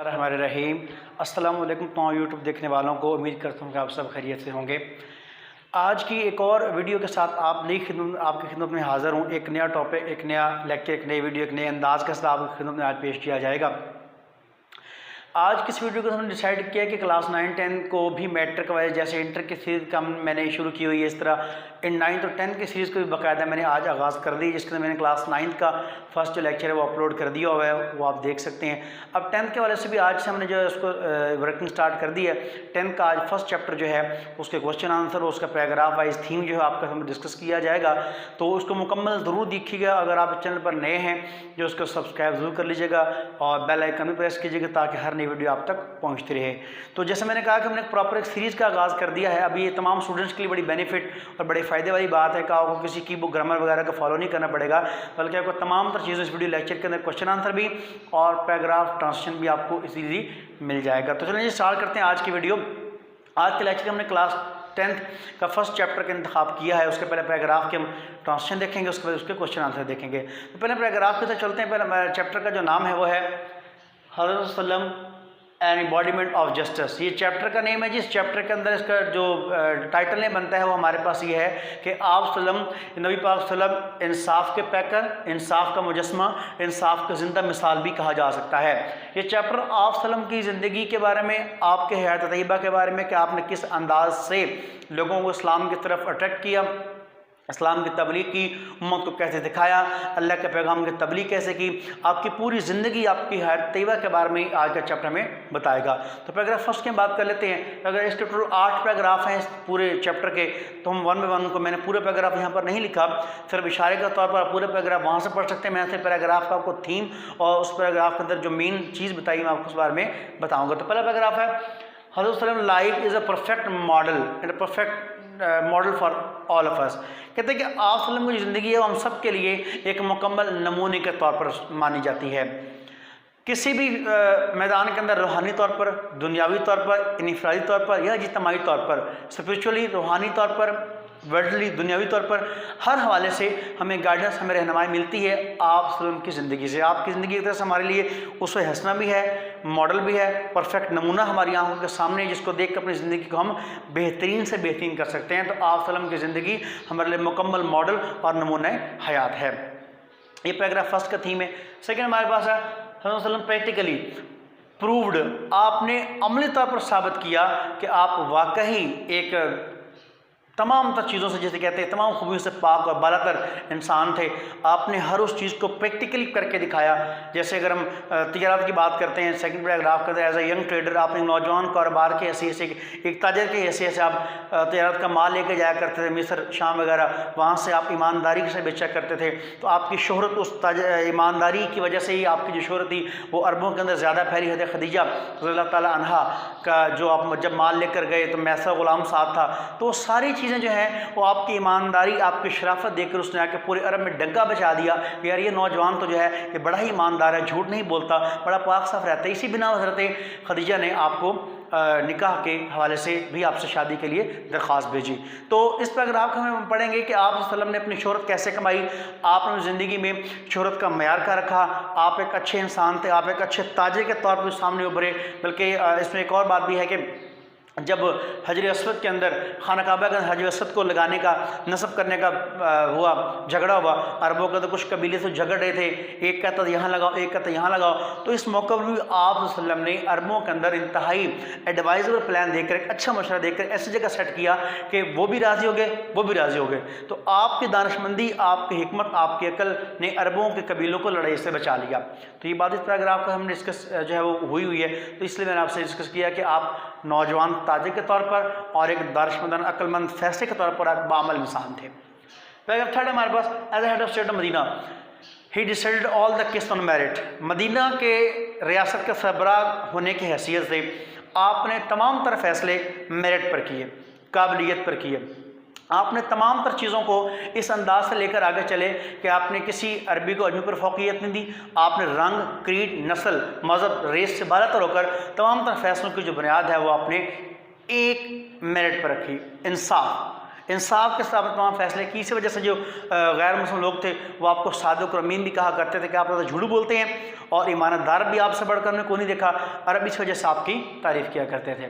हमारे रहीम अस्सलाम वालेकुम तमाम यूट्यूब देखने वालों को। उम्मीद करता हूँ कि आप सब खैरियत से होंगे। आज की एक और वीडियो के साथ आपकी खिदमत में हाज़िर हूँ। एक नया टॉपिक, एक नया लेक्चर, एक नई वीडियो, एक नए अंदाज़ के साथ आपकी खिदमत में आज पेश किया जाएगा। आज किस वीडियो को हमने डिसाइड किया कि क्लास 9-10 को भी मैट्रिक वाइज जैसे इंटर की सीरीज़ का मैंने शुरू की हुई है, इस तरह इन 9th और 10th की सीरीज़ को भी बाकायदा मैंने आज आगाज़ कर दी, जिसके अंदर मैंने क्लास 9th का फर्स्ट जो लेक्चर है वो अपलोड कर दिया हुआ है, वो आप देख सकते हैं। अब 10th के वाले से भी आज से हमने जो है उसको वर्किंग स्टार्ट कर दी है। 10th का आज फर्स्ट चैप्टर जो है उसके क्वेश्चन आंसर, उसका पैराग्राफ वाइज थीम जो है आपका हमें डिस्कस किया जाएगा, तो उसको मुकम्मल ज़रूर देखिएगा। अगर आप चैनल पर नए हैं जो उसको सब्सक्राइब ज़रूर कर लीजिएगा और बेल आइकन भी प्रेस कीजिएगा ताकि हर नई वीडियो आप तक पहुंचती रहे। तो जैसे मैंने कहा कि हमने एक प्रॉपर एक सीरीज़ का आगाज़ कर दिया है। अभी ये तमाम स्टूडेंट्स के लिए बड़ी बेनिफिट और बड़े फ़ायदे वाली बात है कि आपको किसी की बुक ग्रामर वगैरह का फॉलो नहीं करना पड़ेगा, बल्कि आपको तमाम तर चीज़ें इस वीडियो लेक्चर के अंदर क्वेश्चन आंसर भी और पैराग्राफ ट्रांसलेशन भी आपको इजीली मिल जाएगा। तो चलिए स्टार्ट करते हैं आज की वीडियो। आज के लेक्चर में हमने क्लास 10th का फर्स्ट चैप्टर का इंतखाब किया है। उसके पहले पैराग्राफ के हम ट्रांसलेशन देखेंगे, उसके बाद उसके क्वेश्चन आंसर देखेंगे। तो पहले पैराग्राफ के साथ चलते हैं। पहले चैप्टर का जो नाम है वो है हज़रत सल्लम एन एम्बॉडीमेंट ऑफ जस्टिस। ये चैप्टर का नेम है। जिस चैप्टर के अंदर इसका जो टाइटल नेम बनता है वो हमारे पास ये है कि आप सल्लम, नबी पाक सल्लम इंसाफ के पैकर, इंसाफ का मुजस्मा, इंसाफ का जिंदा मिसाल भी कहा जा सकता है। ये चैप्टर आप सल्लम की ज़िंदगी के बारे में, आपके हयात तय्यबा के बारे में कि आपने किस अंदाज से लोगों को इस्लाम की तरफ अट्रैक्ट किया, इस्लाम की तबलीग की, उम्मत को कैसे दिखाया, अल्लाह के पैगाम की तबलीग कैसे की, आपकी पूरी ज़िंदगी, आपकी हयात तय्यबा के बारे में आज का चैप्टर में बताएगा। तो पैराग्राफ फर्स्ट की बात कर लेते हैं। अगर इसके टोटल 8 पैराग्राफ हैं इस पूरे चैप्टर के, तो हम 1 बाय 1 को, मैंने पूरे पैराग्राफ यहाँ पर नहीं लिखा, सिर्फ इशारे के तौर पर पूरे पैराग्राफ वहाँ से पढ़ सकते हैं। मैं सिर्फ पैराग्राफ का आपको थीम और उस पैराग्राफ के अंदर जो मेन चीज़ बताई मैं आपको उस बारे में बताऊँगा। तो पहला पैराग्राफ है हज़रत सल्लम life is a perfect model and perfect model for all of us. कहते हैं कि आप सल्लम की ज़िंदगी है वो हम सब के लिए एक मुकम्मल नमूने के तौर पर मानी जाती है। किसी भी मैदान के अंदर रूहानी तौर पर, दुनियावी तौर पर, इनफरादी तौर पर या इज्तिमाई तौर पर, स्पिरिचुअली, रूहानी तौर पर, वर्ल्डली, दुनियावी तौर पर, हर हवाले से हमें गाइडेंस, हमें रहनुमाई मिलती है आप सल्लम की ज़िंदगी से। आपकी ज़िंदगी की तरह से हमारे लिए उससे हंसना भी है, मॉडल भी है, परफेक्ट नमूना हमारी आंखों के सामने, जिसको देख कर अपनी ज़िंदगी को हम बेहतरीन से बेहतरीन कर सकते हैं। तो आप सल्लम की ज़िंदगी हमारे लिए मुकम्मल मॉडल और नमूना हयात है। ये पैराग्राफ फर्स्ट का थीम है। सेकेंड हमारे पास है हज़रत सल्लम प्रैक्टिकली प्रूव्ड, आपने अमली तौर पर साबित किया कि आप वाकई एक तमाम तर चीज़ों से, जैसे कहते हैं तमाम खूबियों से पाक और बालातर इंसान थे। आपने हर उस चीज़ को प्रैक्टिकली करके दिखाया। जैसे अगर हम तिजारत की बात करते हैं, सेकंड पैराग्राफ करते हैं, एज ए यंग ट्रेडर, आपने नौजवान कारोबार के हैसियत से, एक ताजर के हैसियत से आप तिजारत का माल लेके जाया करते थे मिस्र, शाम वगैरह, वहाँ से आप ईमानदारी से बेचा करते थे। तो आपकी शोहरत उस ईमानदारी की वजह से ही आपकी जो शोहरत थी वो अरबों के अंदर ज़्यादा फैली। हज़रत खदीजा रज़ियल्लाहु ताला अन्हा का जो आप जब माल लेकर गए तो मैसा गुलाम साथ था। तो सारी चीज़ें जो हैं वो आपकी ईमानदारी, आपकी शराफत देखकर उसने आके पूरे अरब में डंका बचा दिया कि यार ये नौजवान तो जो है ये बड़ा ही ईमानदार है, झूठ नहीं बोलता, बड़ा पाक साफ रहता है। इसी बिना हज़रत खदीजा ने आपको निकाह के हवाले से भी आपसे शादी के लिए दरख्वास्त भेजी। तो इस पैराग्राफ में हम पढ़ेंगे कि आप सल्लम ने अपनी शोहरत कैसे कमाई, आपने ज़िंदगी में शोहरत का मयार का रखा, आप एक अच्छे इंसान थे, आप एक अच्छे ताजिर के तौर पर सामने उभरे। बल्कि इसमें एक और बात भी है कि जब हजर अस्वद के अंदर, खाना काबा के हजर अस्वद को लगाने का, नस्ब करने का हुआ, झगड़ा हुआ, अरबों के तो कुछ कबीले से झगड़ रहे थे, एक कहता यहाँ लगाओ, एक कहता यहाँ लगाओ। तो इस मौके पर भी आप सल्लम ने अरबों के अंदर इंतहाई एडवाइजेबल प्लान देकर, एक अच्छा मशवरा देकर ऐसी जगह सेट किया कि वो भी राज़ी हो गए, वो भी राज़ी हो गए। तो आपकी दानिशमंदी, आपकी हिकमत, आपकी अकल ने अरबों के कबीलों को लड़ाई से बचा लिया। तो ये बात इस पैराग्राफ को हमने डिस्कस जो है वो हुई है। तो इसलिए मैंने आपसे डिस्कस किया कि आप नौजवान ताजिर के तौर पर और एक दानिशमंद अक्लमंद फैसले के तौर पर एक बामल इंसान थे। पैराग्राफ थर्ड हमारे पास, as head of state of Medina he decided all the case on merit. Medina के रियासत के सरबराह होने की हैसियत से आपने तमाम तर फैसले मेरिट पर किए, काबिलियत पर किए। आपने तमाम तर चीज़ों को इस अंदाज से लेकर आगे चले कि आपने किसी अरबी को अरबी पर फौकियत नहीं दी। आपने रंग, क्रीड, नस्ल, मज़हब, रेस से बालातर होकर तमाम तर फैसलों की जो बुनियाद है वो आपने एक मेरिट पर रखी, इंसाफ। इंसाफ के साथ तमाम फैसले की। इसी वजह से जो गैर मुस्लिम लोग थे वो आपको सादिक और अमीन भी कहा करते थे कि आप तो झूठ बोलते हैं और ईमानदार भी आपसे बढ़कर हमने को नहीं देखा, और अब इस वजह से आपकी तारीफ़ किया करते थे।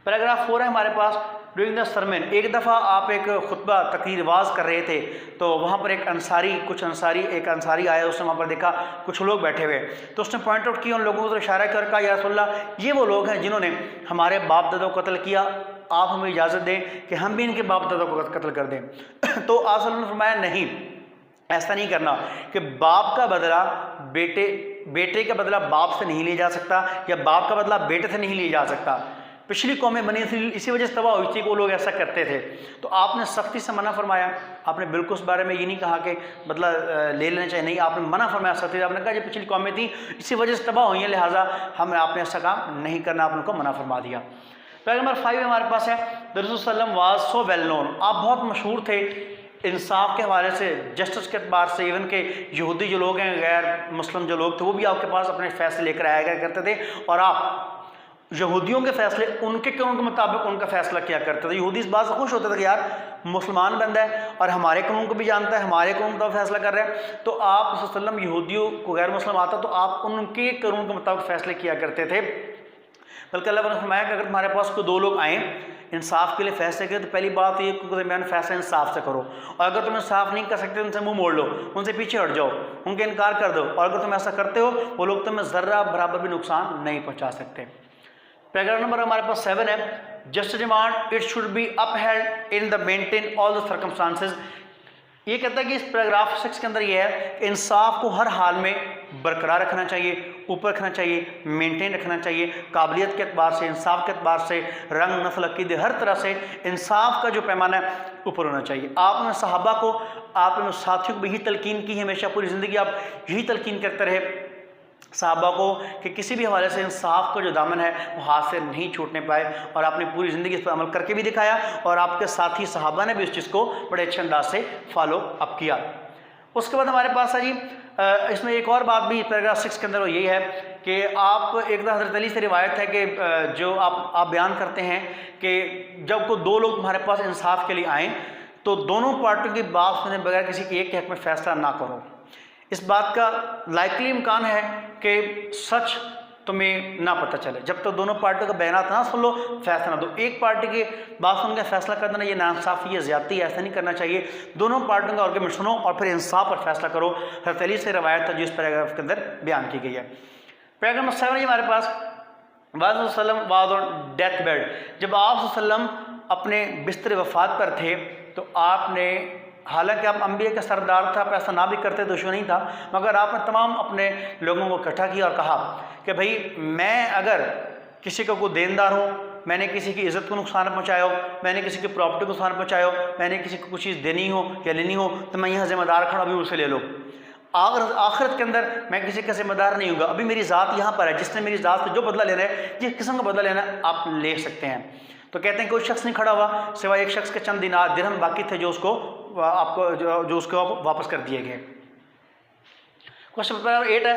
पैराग्राफ 4 है हमारे पास। ड्यूरिंग द सरमन, एक दफ़ा आप एक खुतबा तकरीर वाज कर रहे थे तो वहाँ पर एक अंसारी आया, उसने वहाँ पर देखा कुछ लोग बैठे हुए, तो उसने पॉइंट आउट किया उन लोगों को, इशारा कर कहा या रसूलल्लाह ये वो लोग हैं जिन्होंने हमारे बाप दादा को कत्ल किया, आप हमें इजाज़त दें कि हम भी इनके बाप दादा को कत्ल कर दें। तो आप ने फरमाया नहीं, ऐसा नहीं करना कि बाप का बदला बेटे का बदला बाप से नहीं लिया जा सकता या बाप का बदला बेटे से नहीं लिया जा सकता। पिछली कौमें बनी थी इसी वजह से तबाह हुई थी कि वो लोग ऐसा करते थे, तो आपने सख्ती से मना फरमाया। आपने बिल्कुल उस बारे में ये नहीं कहा कि बदला ले लेना चाहिए, नहीं, आपने मना फरमाया सख्ती से। आपने कहा जो पिछली कौमें थी इसी वजह से तबाह हुई हैं, लिहाजा आपने ऐसा काम नहीं करना, आपने उनको मना फरमा दिया। पैराग्राफ नंबर 5 हमारे पास है। द रसूल सल्लल्लाहु अलैहि वसल्लम वाज सो वेल नोन, आप बहुत मशहूर थे इंसाफ के हवाले से, जस्टिस के अतबार से। इवन के यहूदी जो लोग हैं, गैर मुस्लिम जो लोग थे, वो भी आपके पास अपने फैसले लेकर आया गया करते थे और आप यहूदियों के फैसले उनके कानून के मुताबिक उनका फैसला किया करते थे। यहूदी इस बात से खुश होते थे कि यार मुसलमान बंदा है और हमारे कानून को भी जानता है, हमारे कानून का फैसला कर रहा है। तो आप वसल्लम यहूदियों को गैर मुस्लिम आता तो आप उनके कानून के मुताबिक फैसले किया करते थे। बल्कि अल्लाह ने फरमाया कि अगर तुम्हारे पास कोई दो लोग आएँ इंसाफ के लिए फैसले करें तो पहली बात ये उनके दरमियान फैसला इंसाफ से करो, और अगर तुम इंसाफ नहीं कर सकते उनसे मुंह मोड़ लो, उनसे पीछे हट जाओ, उनके इनकार कर दो, और अगर तुम ऐसा करते हो वो लोग तुम्हें ज़र्रा बराबर भी नुकसान नहीं पहुँचा सकते। पैराग्राफ नंबर हमारे पास 7 है। Just demand it should be upheld in the maintain all the circumstances. ये कहता है कि इस पैराग्राफ 6 के अंदर ये है कि इंसाफ को हर हाल में बरकरार रखना चाहिए, ऊपर रखना चाहिए, मेंटेन रखना चाहिए, काबिलियत के अतबार से, इंसाफ के अतबार से, रंग नस्ल अकीदे हर तरह से इंसाफ का जो पैमाना है ऊपर होना चाहिए। आपने सहाबा को, आपने साथियों को भी यही तलकीन की, हमेशा पूरी ज़िंदगी आप यही तलकीन करते रहे सहाबा को कि किसी भी हवाले से इंसाफ का जो दामन है वो हाथ से नहीं छूटने पाए, और आपने पूरी ज़िंदगी इस पर अमल करके भी दिखाया और आपके साथी सहाबा ने भी उस चीज़ को बड़े अच्छे अंदाज से फॉलो अप किया। उसके बाद हमारे पास है जी इसमें एक और बात भी पैराग्राफ 6 के अंदर वो यही है कि आप एक हज़रत अली से रिवायत है कि जो आप बयान करते हैं कि जब को दो लोग तुम्हारे पास इंसाफ के लिए आएँ तो दोनों पार्टियों की बात सुने बगैर किसी एक के हक़ में फ़ैसला ना करो। इस बात का लाइकली इम्कान है कि सच तुम्हें ना पता चले, जब तक दोनों पार्टियों का बयान ना सुन लो फैसला ना दो। एक पार्टी की बात सुन के फैसला कर देना ये नाइंसाफ़ी है, ज़्यादती, ऐसा नहीं करना चाहिए। दोनों पार्टियों का आर्गुमेंट सुनो और फिर इंसाफ पर फैसला करो। हज़रत अली से रवायत है जो इस पैराग्राफ के अंदर बयान की गई है। पैराग्राफ नंबर 7 हमारे पास वाज ऑन डेथ बेड। जब आप वसल्लम अपने बिस्तर वफ़ात पर थे तो आपने, हालांकि आप अंबिया का सरदार था, आप ऐसा ना भी करते दुश्मन नहीं था, मगर आपने तमाम अपने लोगों को इकट्ठा किया और कहा कि भाई मैं अगर किसी का कोई देनदार हूँ, मैंने किसी की इज़्ज़त को नुकसान पहुँचाया हो, मैंने किसी की प्रॉपर्टी को नुकसान पहुँचाया हो, मैंने किसी को कुछ चीज़ देनी हो या लेनी हो तो मैं यहाँ ज़िम्मेदार खड़ा, अभी उसे ले लो। आखिरत के अंदर मैं किसी का ज़िम्मेदार नहीं हूँ, अभी मेरी ज़ात यहाँ पर है, जिसने मेरी ज़ात से जो बदला लेना है, जिस किस्म का बदला लेना है आप ले सकते हैं। तो कहते हैं कोई शख्स नहीं खड़ा हुआ सिवाय एक शख्स के चंद दिरहम बाकी थे जो उसको उसको वापस कर दिए गए। क्वेश्चन नंबर 8 है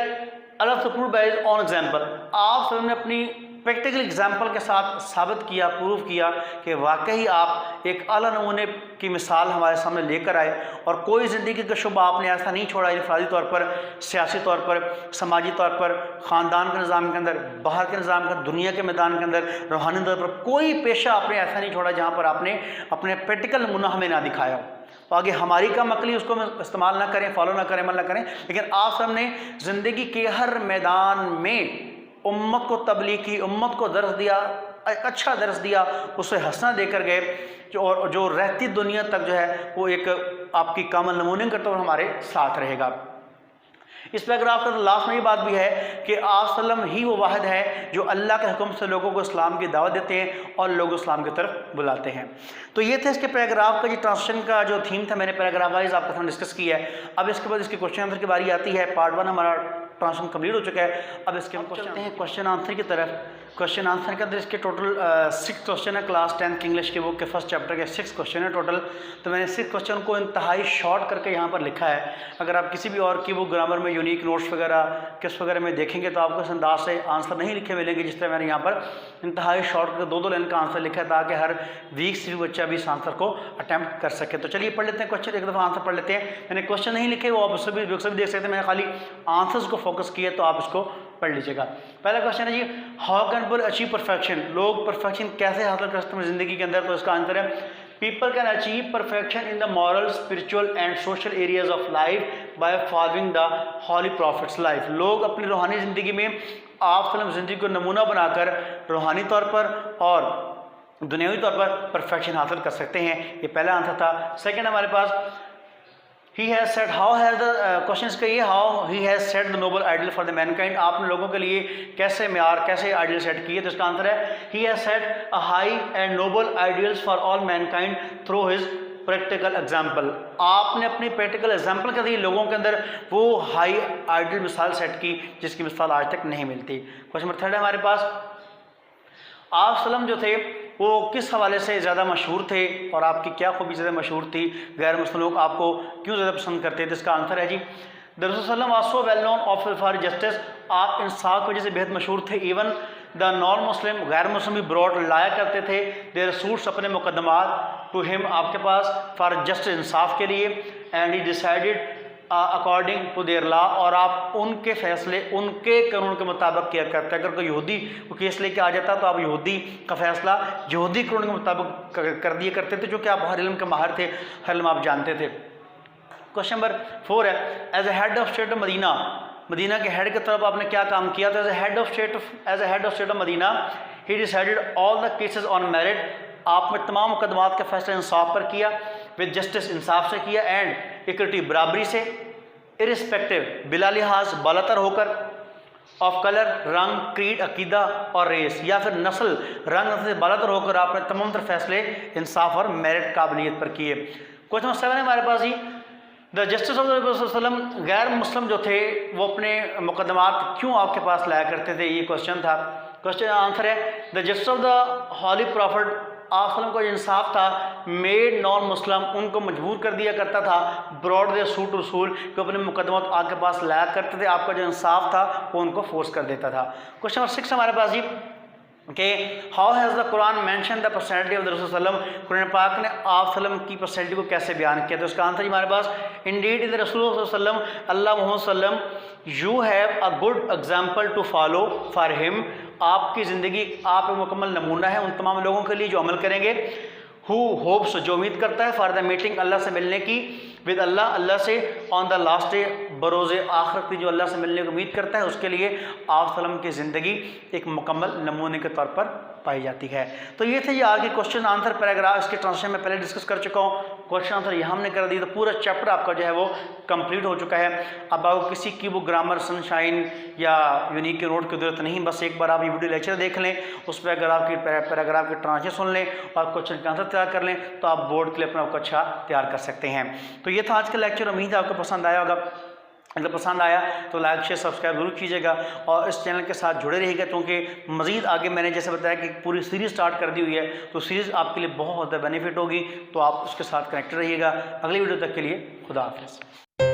Allah to prove by his own example. आप सबने अपनी प्रैक्टिकल एग्जांपल के साथ साबित किया, प्रूव किया कि वाकई आप एक आला नमूने की मिसाल हमारे सामने लेकर आए और कोई ज़िंदगी का शुबा आपने ऐसा नहीं छोड़ा, इनफरादी तौर पर, सियासी तौर पर, समाजी तौर पर, ख़ानदान के निज़ाम के अंदर, बाहर के निज़ाम के, दुनिया के मैदान के अंदर, रूहानी तौर पर कोई पेशा आपने ऐसा नहीं छोड़ा जहाँ पर आपने अपने प्रैक्टिकल नमूना हमें ना दिखाया। तो आगे हमारी कम अकली उसको इस्तेमाल ना करें, फॉलो ना करें, अमल ना करें, लेकिन आप सबने ज़िंदगी के हर मैदान में उम्मत को तबलीग की, उम्मत को दर्स दिया, एक अच्छा दर्स दिया, उसे हंसना देकर गए और जो रहती दुनिया तक जो है वो एक आपकी कामल नमूने करते हुए हमारे साथ रहेगा। इस पैराग्राफ का तो लास्ट में ये बात भी है कि आप सल्लम ही वो वाहिद है जो अल्लाह के हुक्म से लोगों को इस्लाम की दावत देते हैं और लोग इस्लाम की तरफ बुलाते हैं। तो ये थे इसके पैराग्राफ का, जो ट्रांसलेशन का जो थीम था, मैंने पैराग्राफ वाइज आपके साथ डिस्कस किया है। अब इसके बाद इसके क्वेश्चन आंसर की बारी आती है। पार्ट 1 हमारा ट्रांसलेशन कंप्लीट हो चुका है, अब इसके हम चलते हैं क्वेश्चन आंसर की तरफ। क्वेश्चन आंसर के अंदर इसके टोटल 6 क्वेश्चन है क्लास 10th की इंग्लिश के बुक के फर्स्ट चैप्टर के 6 क्वेश्चन है टोटल। तो मैंने 6 क्वेश्चन को इंतहाई शॉर्ट करके यहाँ पर लिखा है। अगर आप किसी भी और की बुक ग्रामर में यूनिक नोट्स वगैरह किस वगैरह में देखेंगे तो आपको इस अंदाज से आंसर नहीं लिखे मिलेंगे जिस तरह मैंने यहाँ पर इंतहाई शॉर्ट करके 2-2 लाइन का आंसर लिखा है ताकि हर वीक से भी बच्चा भी इस आंसर को अटैम्प्ट कर सके। तो चलिए पढ़ लेते हैं क्वेश्चन, एक दफ़ा आंसर पढ़ लेते हैं। मैंने क्वेश्चन नहीं लिखे, वो आप उससे भी देख सकते हैं, मैंने खाली आंसर्स को फोकस किया, तो आप इसको पढ़ लीजिएगा। पहला क्वेश्चन है जी, how can people achieve perfection, लोग परफेक्शन कैसे हासिल कर सकते हैं ज़िंदगी के अंदर। तो इसका आंसर है people can achieve perfection in the moral, spiritual and social areas of life by following the holy prophet's life. लोग अपनी रूहानी ज़िंदगी में आप सल्लम ज़िंदगी को नमूना बनाकर रूहानी तौर पर और दुनियावी तौर पर परफेक्शन हासिल कर सकते हैं। ये पहला आंसर था। सेकंड हमारे पास He has said, how has the question इसका ये, how he has set the noble ideal for the mankind, आपने लोगों के लिए कैसे म्यार कैसे आइडियल सेट किए। तो इसका आंसर है he has set a high and noble ideals for all mankind through his practical example. आपने अपनी प्रैक्टिकल एग्जाम्पल के जरिए लोगों के अंदर वो हाई आइडियल मिसाल सेट की जिसकी मिसाल आज तक नहीं मिलती। क्वेश्चन नंबर 3 है हमारे पास, आप सल्लम जो थे वो किस हवाले से ज़्यादा मशहूर थे और आपकी क्या खूबी ज़्यादा मशहूर थी, गैर मुस्लिम लोग आपको क्यों ज़्यादा पसंद करते थे। इसका आंसर है जी द रसूल सल्लल्लाहु अलैहि वसल्लम well known of for justice, आप इंसाफ की वजह से बेहद मशहूर थे। इवन द नॉन मुस्लिम गैर मुस्लिम भी ब्रॉड लाया करते थे देयर सूट्स अपने मुकदमात टू हिम आपके पास फॉर जस्टिस इंसाफ के लिए, and he decided according to their law, और आप उनके फैसले उनके कानून के मुताबिक किया करते हैं। अगर कोई यहूदी को केस लेके आ जाता तो आप यहूदी का फैसला यहूदी कानून के मुताबिक कर दिया करते थे, क्योंकि आप हर इल्म के माहिर थे, हर इल्म आप जानते थे। क्वेश्चन नंबर 4 है, as a head of state of Medina, Medina के हेड की तरफ आपने क्या काम किया। तो as a head of state of Medina he decided all the cases on merit, आपने तमाम मुकदमात का फैसला इंसाफ पर किया, विद जस्टिस इंसाफ से किया, एंड इक्विटी बराबरी से, इरिस्पेक्टिव बिला लिहाज बालातर होकर, ऑफ कलर रंग, क्रीड अकीदा और रेस, या फिर नस्ल रंग नस्ल से बालातर होकर आपने तमाम तर फैसले इंसाफ और मेरिट काबिलियत पर किए। क्वेश्चन नंबर 7 है हमारे पास ही, द जस्टिस ऑफ वसल्लम, गैर मुस्लिम जो थे वो अपने मुकदमात क्यों आपके पास लाया करते थे, ये क्वेश्चन था। क्वेश्चन आंसर है the justice of the holy prophet, आप सल्लम को इंसाफ था, मेड नॉन मुस्लिम, उनको मजबूर कर दिया करता था, ब्रॉड दे सूट रसूल को अपने मुकदमात आपके पास लाया करते थे, आपका जो इंसाफ था वो उनको फोर्स कर देता था। क्वेश्चन नंबर 6 हमारे पास ही कि how has the Quran mention the personality of the रसूल सल्लम, कुरान पाक ने आप सल्लम की पर्सनैलिटी को कैसे बयान किया। तो इसका आंसर हमारे पास इंडीड इन द रसूल सल्लम अल्लाह मोहम्मद सल्लम you have a good example to follow for him, आपकी ज़िंदगी आप एक मुकम्मल नमूना है उन तमाम लोगों के लिए जो अमल करेंगे। हु होप्स, जो उम्मीद करता है, फॉर द मीटिंग, अल्लाह से मिलने की, विद अल्लाह, अल्लाह से, ऑन द लास्ट डे, बरोज़े आखिरत की, जो अल्लाह से मिलने की उम्मीद करता है उसके लिए आप सल्लम की ज़िंदगी एक मुकम्मल नमूने के तौर पर पाई जाती है। तो ये थे ये आगे क्वेश्चन आंसर पैराग्राफ, इसके ट्रांसलेशन में पहले डिस्कस कर चुका हूँ, क्वेश्चन आंसर यहाँ हमने कर दी, तो पूरा चैप्टर आपका जो है वो कंप्लीट हो चुका है। अब आपको किसी की वो ग्रामर सनशाइन या यूनिक के नोट की जरूरत नहीं, बस एक बार आप ये वीडियो लेक्चर देख लें, उस पर अगर आपकी पैराग्राफ के ट्रांसलेशन सुन लें और क्वेश्चन का आंसर तैयार कर लें तो आप बोर्ड के लिए अपना आपको अच्छा तैयार कर सकते हैं। तो ये था आज का लेक्चर, उम्मीद है आपको पसंद आया होगा। अगर पसंद आया तो लाइक शेयर सब्सक्राइब जरूर कीजिएगा और इस चैनल के साथ जुड़े रहिएगा, क्योंकि मज़ीद आगे मैंने जैसे बताया कि पूरी सीरीज़ स्टार्ट कर दी हुई है, तो सीरीज़ आपके लिए बहुत ज़्यादा बेनिफिट होगी, तो आप उसके साथ कनेक्टेड रहिएगा। अगली वीडियो तक के लिए खुदा हाफिज़।